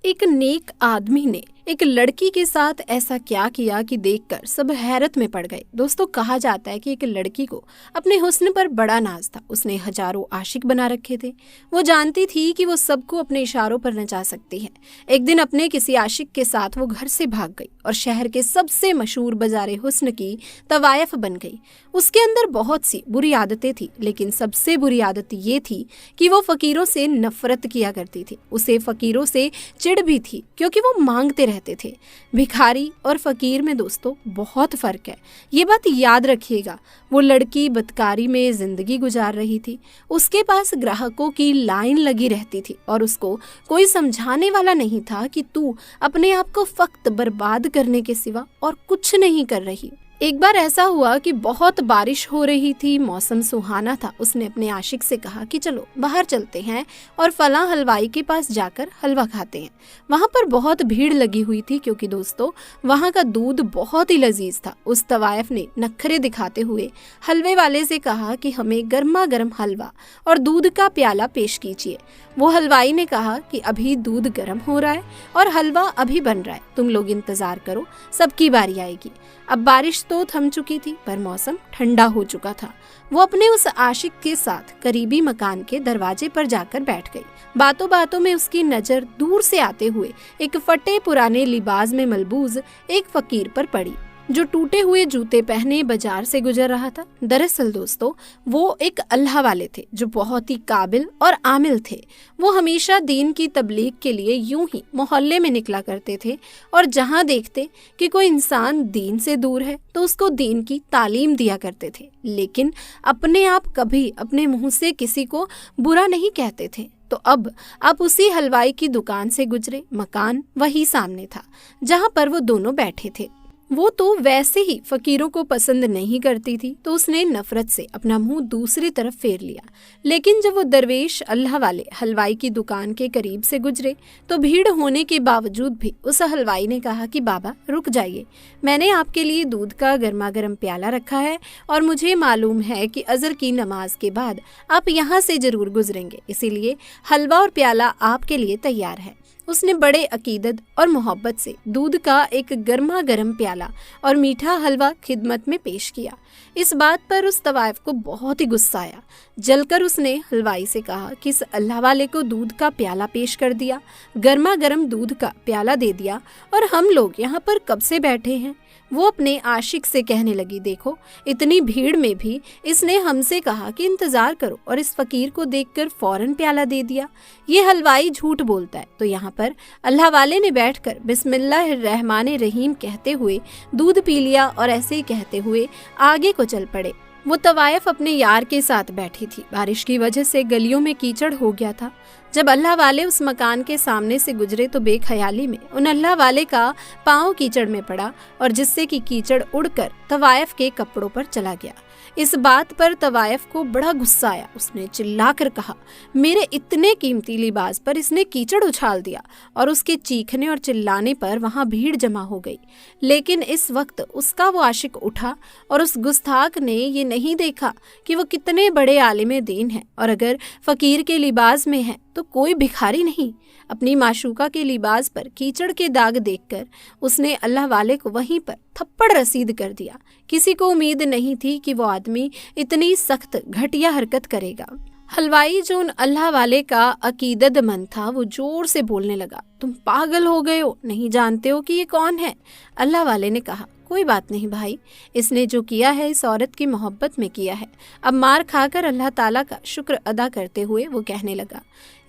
एक नेक आदमी ने एक लड़की के साथ ऐसा क्या किया कि देखकर सब हैरत में पड़ गए। दोस्तों, कहा जाता है कि एक लड़की को अपने हुस्न पर बड़ा नाज था। उसने हजारों आशिक बना रखे थे। वो जानती थी कि वो सबको अपने इशारों पर नचा सकती है। एक दिन अपने किसी आशिक के साथ वो घर से भाग गई और शहर के सबसे मशहूर बाजारे हुस्न की तवायफ बन गई। उसके अंदर बहुत सी बुरी आदतें थी, लेकिन सबसे बुरी आदत ये थी कि वो फकीरों से नफरत किया करती थी। उसे फकीरों से चिढ़ भी थी क्योंकि वो मांगते रहते थे। भिखारी और फकीर में दोस्तों बहुत फर्क है, ये बात याद रखिएगा। वो लड़की बदकारी में जिंदगी गुजार रही थी। उसके पास ग्राहकों की लाइन लगी रहती थी और उसको कोई समझाने वाला नहीं था कि तू अपने आप को फक्त बर्बाद करने के सिवा और कुछ नहीं कर रही। एक बार ऐसा हुआ कि बहुत बारिश हो रही थी, मौसम सुहाना था। उसने अपने आशिक से कहा कि चलो बाहर चलते हैं और फलां हलवाई के पास जाकर हलवा खाते हैं। वहां पर बहुत भीड़ लगी हुई थी क्योंकि दोस्तों वहां का दूध बहुत ही लजीज था। उस तवायफ ने नखरे दिखाते हुए हलवे वाले से कहा कि हमें गर्मा गर्म हलवा और दूध का प्याला पेश कीजिए। वो हलवाई ने कहा कि अभी दूध गर्म हो रहा है और हलवा अभी बन रहा है, तुम लोग इंतजार करो, सबकी बारी आएगी। अब बारिश तो थम चुकी थी पर मौसम ठंडा हो चुका था। वो अपने उस आशिक के साथ करीबी मकान के दरवाजे पर जाकर बैठ गई। बातों बातों में उसकी नजर दूर से आते हुए एक फटे पुराने लिबास में मलबूज एक फकीर पर पड़ी जो टूटे हुए जूते पहने बाजार से गुजर रहा था। दरअसल दोस्तों वो एक अल्लाह वाले थे जो बहुत ही काबिल और आमिल थे। वो हमेशा दीन की तबलीग के लिए यूं ही मोहल्ले में निकला करते थे और जहां देखते कि कोई इंसान दीन से दूर है तो उसको दीन की तालीम दिया करते थे, लेकिन अपने आप कभी अपने मुंह से किसी को बुरा नहीं कहते थे। तो अब आप उसी हलवाई की दुकान से गुजरे। मकान वही सामने था जहां पर वो दोनों बैठे थे। वो तो वैसे ही फकीरों को पसंद नहीं करती थी तो उसने नफरत से अपना मुंह दूसरी तरफ फेर लिया। लेकिन जब वो दरवेश अल्लाह वाले हलवाई की दुकान के करीब से गुजरे तो भीड़ होने के बावजूद भी उस हलवाई ने कहा कि बाबा रुक जाइए, मैंने आपके लिए दूध का गर्मा गर्म प्याला रखा है और मुझे मालूम है कि अज़र की नमाज के बाद आप यहाँ से जरूर गुजरेंगे, इसीलिए हलवा और प्याला आपके लिए तैयार है। उसने बड़े अकीदत और मोहब्बत से दूध का एक गर्मा गर्म प्याला और मीठा हलवा खिदमत में पेश किया। इस बात पर उस तवायफ को बहुत ही गुस्सा आया। जलकर उसने हलवाई से कहा कि इस अल्लाह वाले को दूध का प्याला पेश कर दिया, गर्मा गर्म दूध का प्याला दे दिया और हम लोग यहाँ पर कब से बैठे हैं। वो अपने आशिक से कहने लगी, देखो इतनी भीड़ में भी इसने हमसे कहा कि इंतजार करो और इस फकीर को देखकर फौरन प्याला दे दिया। ये हलवाई झूठ बोलता है। तो यहाँ पर अल्लाह वाले ने बैठकर बिस्मिल्लाहिर्रहमानिर रहीम कहते हुए दूध पी लिया और ऐसे ही कहते हुए आगे को चल पड़े। वो तवायफ अपने यार के साथ बैठी थी। बारिश की वजह से गलियों में कीचड़ हो गया था। जब अल्लाह वाले उस मकान के सामने से गुजरे तो बेख्याली में उन अल्लाह वाले का पाँव कीचड़ में पड़ा और जिससे कि कीचड़ उड़कर तवायफ के कपड़ों पर चला गया। इस बात पर तवायफ को बड़ा गुस्सा आया। उसने चिल्लाकर कहा, मेरे इतने कीमती लिबास पर इसने कीचड़ उछाल दिया। और उसके चीखने और चिल्लाने पर वहां भीड़ जमा हो गई। लेकिन इस वक्त उसका वो आशिक उठा और उस गुस्ताख ने ये नहीं देखा कि वो कितने बड़े आलिम दीन हैं और अगर फकीर के लिबास में है तो कोई भिखारी नहीं। अपनी माशूका के लिबास पर कीचड़ के दाग देखकर उसने अल्लाह वाले को वहीं पर थप्पड़ रसीद कर दिया। किसी को उम्मीद नहीं थी कि वो आदमी इतनी सख्त घटिया हरकत करेगा। हलवाई जो उन अल्लाह वाले का अकीदतमंद था वो जोर से बोलने लगा, तुम पागल हो गए हो, नहीं जानते हो कि ये कौन है। अल्लाह वाले ने कहा, कोई बात नहीं भाई, इसने जो किया है इस औरत की मोहब्बत में किया है। अब मार खाकर अल्लाह ताला का शुक्र अदा करते हुए वो कहने लगा,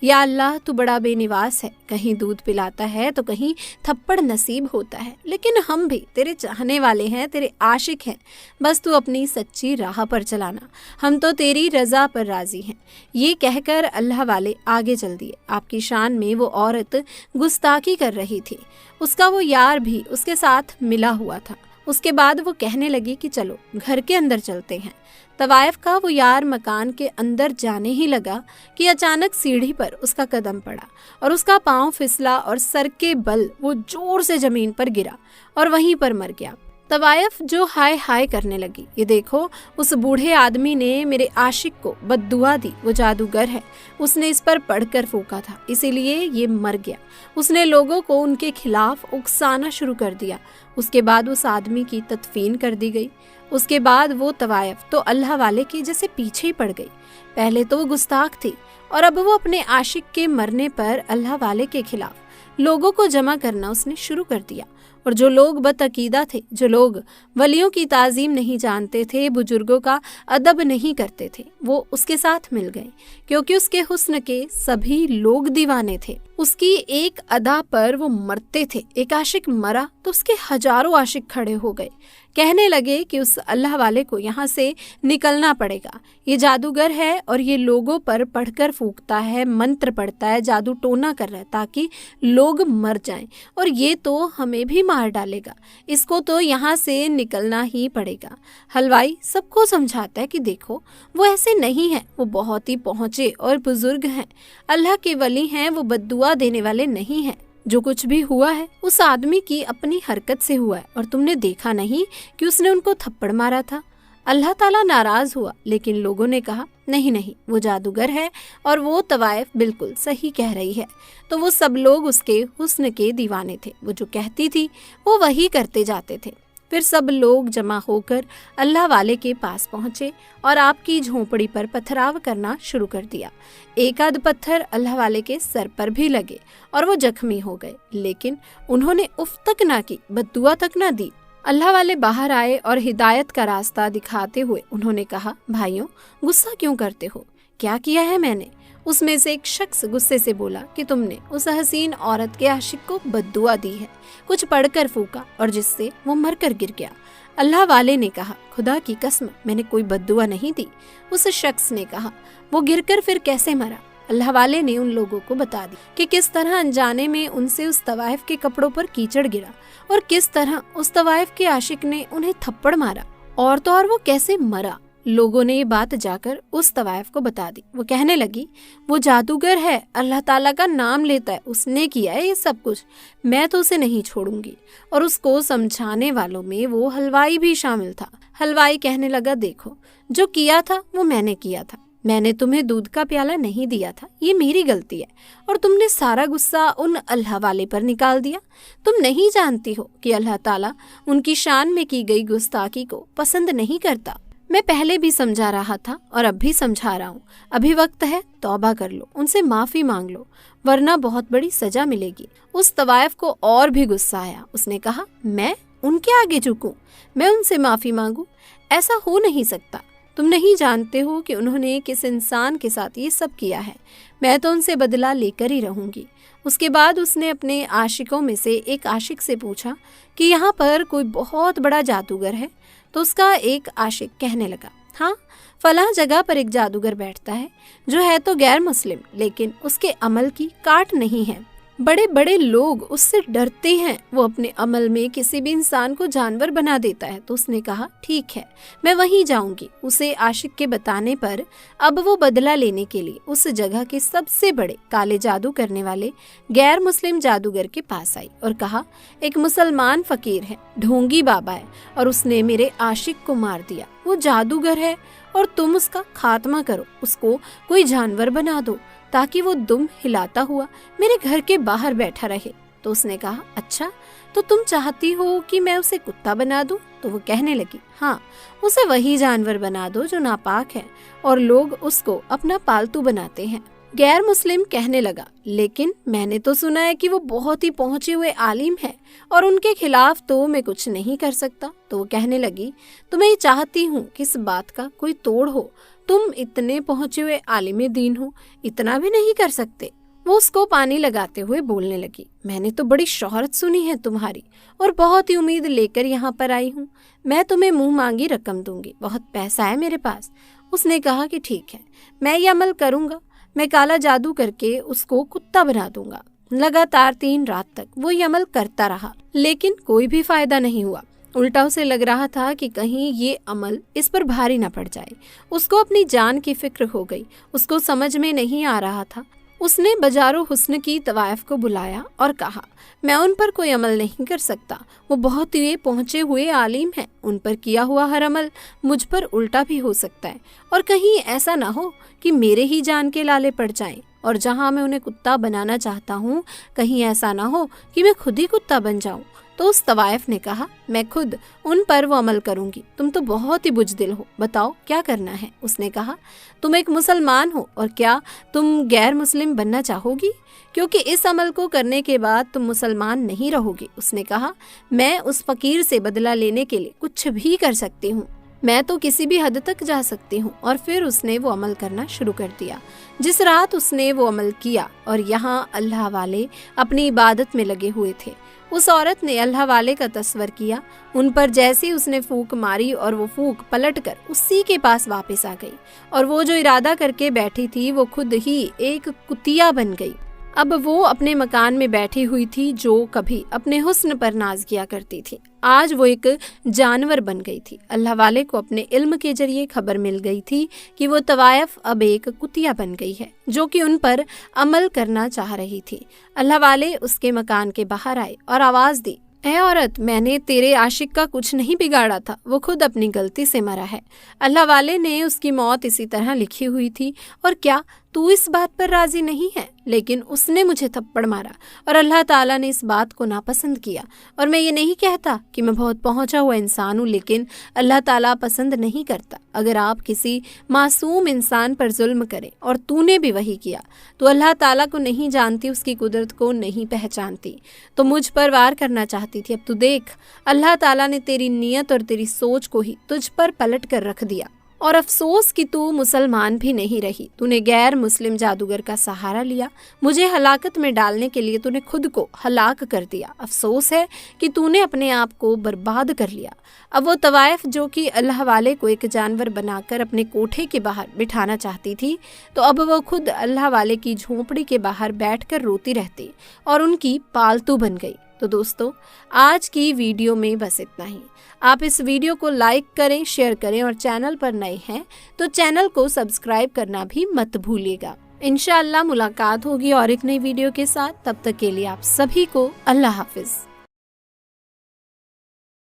या अल्लाह तू बड़ा बेनिवास है, कहीं दूध पिलाता है तो कहीं थप्पड़ नसीब होता है, लेकिन हम भी तेरे चाहने वाले हैं, तेरे आशिक हैं, बस तू अपनी सच्ची राह पर चलाना, हम तो तेरी रजा पर राजी हैं। ये कहकर अल्लाह वाले आगे चल दिए। आपकी शान में वो औरत गुस्ताखी कर रही थी। उसका वो यार भी उसके साथ मिला हुआ था। उसके बाद वो कहने लगी कि चलो घर के अंदर चलते हैं। तवायफ का वो यार मकान के अंदर जाने ही लगा कि अचानक सीढ़ी पर उसका कदम पड़ा और उसका पांव फिसला और सर के बल वो जोर से जमीन पर गिरा और वहीं पर मर गया। तवायफ जो हाय हाय करने लगी, ये देखो उस बूढ़े आदमी ने मेरे आशिक को बद्दुआ दी, वो जादूगर है, उसने इस पर पढ़कर फूंका था, इसीलिए ये मर गया। उसने लोगों को उनके खिलाफ उकसाना शुरू कर दिया। उसके बाद उस आदमी की तदफीन कर दी गई। उसके बाद वो तवायफ तो अल्लाह वाले के जैसे पीछे ही पड़ गई। पहले तो वो गुस्ताख थी और अब वो अपने आशिक के मरने पर अल्लाह वाले के खिलाफ लोगों को जमा करना उसने शुरू कर दिया। और जो लोग बदअकीदा थे, जो लोग वलियों की ताज़ीम नहीं जानते थे, बुजुर्गों का अदब नहीं करते थे, वो उसके साथ मिल गए, क्योंकि उसके हुस्न के सभी लोग दीवाने थे। उसकी एक अदा पर वो मरते थे। एक आशिक मरा तो उसके हजारों आशिक खड़े हो गए, कहने लगे कि उस अल्लाह वाले को यहाँ से निकलना पड़ेगा। ये जादूगर है और ये लोगों पर पढ़कर फूंकता है, मंत्र पढ़ता है, जादू टोना कर रहा है ताकि लोग मर जाएं, और ये तो हमें भी मार डालेगा। इसको तो यहाँ से निकलना ही पड़ेगा। हलवाई सबको समझाता है कि देखो वो ऐसे नहीं है, वो बहुत ही पहुँचे और बुजुर्ग हैं, अल्लाह के वली हैं, वो बद्दुआ देने वाले नहीं हैं। जो कुछ भी हुआ है उस आदमी की अपनी हरकत से हुआ है, और तुमने देखा नहीं कि उसने उनको थप्पड़ मारा था। अल्लाह ताला नाराज हुआ, लेकिन लोगों ने कहा नहीं नहीं, वो जादूगर है और वो तवायफ बिल्कुल सही कह रही है। तो वो सब लोग उसके हुस्न के दीवाने थे। वो जो कहती थी वो वही करते जाते थे। फिर सब लोग जमा होकर अल्लाह वाले के पास पहुंचे और आपकी झोंपड़ी पर पथराव करना शुरू कर दिया। एक आध पत्थर अल्लाह वाले के सर पर भी लगे और वो जख्मी हो गए, लेकिन उन्होंने उफ तक ना की, बद्दुआ तक ना दी। अल्लाह वाले बाहर आए और हिदायत का रास्ता दिखाते हुए उन्होंने कहा, भाइयों गुस्सा क्यों करते हो, क्या किया है मैंने? उसमें से एक शख्स गुस्से से बोला कि तुमने उस हसीन औरत के आशिक को बद्दुआ दी है, कुछ पढ़कर फूका और जिससे वो मरकर गिर गया। अल्लाह वाले ने कहा, खुदा की कसम मैंने कोई बद्दुआ नहीं दी। उस शख्स ने कहा, वो गिरकर फिर कैसे मरा? अल्लाह वाले ने उन लोगों को बता दी कि किस तरह अनजाने में उनसे उस तवायफ के कपड़ों पर कीचड़ गिरा और किस तरह उस तवायफ के आशिक ने उन्हें थप्पड़ मारा, और तो और वो कैसे मरा। लोगों ने ये बात जाकर उस तवायफ को बता दी। वो कहने लगी, वो जादूगर है, अल्लाह ताला का नाम लेता है, उसने किया है ये सब कुछ, मैं तो उसे नहीं छोड़ूंगी। और उसको समझाने वालों में वो हलवाई भी शामिल था। हलवाई कहने लगा, देखो जो किया था वो मैंने किया था, मैंने तुम्हें दूध का प्याला नहीं दिया था, ये मेरी गलती है, और तुमने सारा गुस्सा उन अल्लाह वाले पर निकाल दिया। तुम नहीं जानती हो कि अल्लाह ताला उनकी शान में की गई गुस्ताखी को पसंद नहीं करता। मैं पहले भी समझा रहा था और अब भी समझा रहा हूँ, अभी वक्त है, तौबा कर लो, उनसे माफी मांग लो, वरना बहुत बड़ी सजा मिलेगी। उस तवायफ को और भी गुस्सा आया। उसने कहा, मैं उनके आगे झुकूं, मैं उनसे माफी मांगूं? ऐसा हो नहीं सकता। तुम नहीं जानते हो कि उन्होंने किस इंसान के साथ ये सब किया है। मैं तो उनसे बदला लेकर ही रहूंगी। उसके बाद उसने अपने आशिकों में से एक आशिक से पूछा कि यहाँ पर कोई बहुत बड़ा जादूगर है? तो उसका एक आशिक कहने लगा, हाँ, फलां जगह पर एक जादूगर बैठता है जो है तो गैर मुस्लिम, लेकिन उसके अमल की काट नहीं है। बड़े बड़े लोग उससे डरते हैं, वो अपने अमल में किसी भी इंसान को जानवर बना देता है। तो उसने कहा, ठीक है, मैं वहीं जाऊंगी। उसे आशिक के बताने पर अब वो बदला लेने के लिए उस जगह के सबसे बड़े काले जादू करने वाले गैर मुस्लिम जादूगर के पास आई और कहा, एक मुसलमान फकीर है, ढोंगी बाबा है, और उसने मेरे आशिक को मार दिया। वो जादूगर है और तुम उसका खात्मा करो, उसको कोई जानवर बना दो ताकि वो दुम हिलाता हुआ मेरे घर के बाहर बैठा रहे। तो उसने कहा, अच्छा, तो तुम चाहती हो कि मैं उसे कुत्ता बना दूं? तो वो कहने लगी, हाँ, उसे वही जानवर बना दो जो नापाक है और लोग उसको अपना पालतू बनाते हैं। गैर मुस्लिम कहने लगा, लेकिन मैंने तो सुना है कि वो बहुत ही पहुंचे हुए आलिम है और उनके खिलाफ तो मैं कुछ नहीं कर सकता। तो वो कहने लगी, तो मैं ये चाहती हूँ कि इस बात का कोई तोड़ हो, तुम इतने पहुंचे हुए आलिम दीन हो, इतना भी नहीं कर सकते। वो उसको पानी लगाते हुए बोलने लगी, मैंने तो बड़ी शोहरत सुनी है तुम्हारी और बहुत ही उम्मीद लेकर यहाँ पर आई हूँ। मैं तुम्हें मुंह मांगी रकम दूंगी, बहुत पैसा है मेरे पास। उसने कहा कि ठीक है, मैं ये अमल करूँगा, मैं काला जादू करके उसको कुत्ता बना दूंगा। लगातार 3 रात तक वो ये अमल करता रहा, लेकिन कोई भी फायदा नहीं हुआ। उल्टा उसे लग रहा था कि कहीं ये अमल इस पर भारी न पड़ जाए। उसको अपनी जान की फिक्र हो गई। उसको समझ में नहीं आ रहा था उसने बजारो हुस्न की तवाइफ को बुलाया और कहा, मैं उन पर कोई अमल नहीं कर सकता, वो बहुत ही पहुँचे हुए आलिम हैं, उन पर किया हुआ हर अमल मुझ पर उल्टा भी हो सकता है, और कहीं ऐसा ना हो कि मेरे ही जान के लाले पड़ जाएं, और जहाँ मैं उन्हें कुत्ता बनाना चाहता हूँ कहीं ऐसा ना हो कि मैं खुद ही कुत्ता बन जाऊँ। तो उस तवाइफ ने कहा, मैं खुद उन पर वो अमल करूंगी, तुम तो बहुत ही बुजदिल हो, बताओ क्या करना है। उसने कहा, तुम एक मुसलमान हो और क्या तुम गैर मुस्लिम बनना चाहोगी, क्योंकि इस अमल को करने के बाद तुम मुसलमान नहीं रहोगी। उसने कहा, मैं उस फकीर से बदला लेने के लिए कुछ भी कर सकती हूँ, मैं तो किसी भी हद तक जा सकती हूँ। और फिर उसने वो अमल करना शुरू कर दिया। जिस रात उसने वो अमल किया और यहाँ अल्लाह वाले अपनी इबादत में लगे हुए थे, उस औरत ने अल्लाह वाले का तस्वर किया। उन पर जैसे उसने फूंक मारी और वो फूंक पलटकर उसी के पास वापस आ गई, और वो जो इरादा करके बैठी थी वो खुद ही एक कुतिया बन गई। अब वो अपने मकान में बैठी हुई थी जो कभी अपने हुस्न पर नाज किया करती थी, आज वो एक जानवर बन गई थी। अल्लाह वाले को अपने इल्म के जरिए खबर मिल गई थी कि वो तवाइफ अब एक कुतिया बन गई है जो कि उन पर अमल करना चाह रही थी। अल्लाह वाले उसके मकान के बाहर आए और आवाज दी, ऐ औरत, मैंने तेरे आशिक का कुछ नहीं बिगाड़ा था, वो खुद अपनी गलती से मरा है। अल्लाह वाले ने उसकी मौत इसी तरह लिखी हुई थी, और क्या तू इस बात पर राजी नहीं है? लेकिन उसने मुझे थप्पड़ मारा और अल्लाह ताला ने इस बात को नापसंद किया। और मैं ये नहीं कहता कि मैं बहुत पहुंचा हुआ इंसान हूँ, लेकिन अल्लाह ताला पसंद नहीं करता अगर आप किसी मासूम इंसान पर जुल्म करें, और तूने भी वही किया। तो अल्लाह ताला को नहीं जानती, उसकी कुदरत को नहीं पहचानती, तो मुझ पर वार करना चाहती थी। अब तू देख, अल्लाह ताला ने तेरी नीयत और तेरी सोच को ही तुझ पर पलट कर रख दिया। और अफसोस कि तू मुसलमान भी नहीं रही, तूने गैर मुस्लिम जादूगर का सहारा लिया, मुझे हलाकत में डालने के लिए तूने खुद को हलाक कर दिया। अफसोस है कि तूने अपने आप को बर्बाद कर लिया। अब वो तवाइफ जो कि अल्लाह वाले को एक जानवर बनाकर अपने कोठे के बाहर बिठाना चाहती थी, तो अब वो खुद अल्लाह वाले की झोंपड़ी के बाहर बैठकर रोती रहती और उनकी पालतू बन गई। तो दोस्तों, आज की वीडियो में बस इतना ही। आप इस वीडियो को लाइक करें, शेयर करें, और चैनल पर नए हैं तो चैनल को सब्सक्राइब करना भी मत भूलिएगा। इंशाअल्लाह मुलाकात होगी और एक नई वीडियो के साथ। तब तक के लिए आप सभी को अल्लाह हाफिज।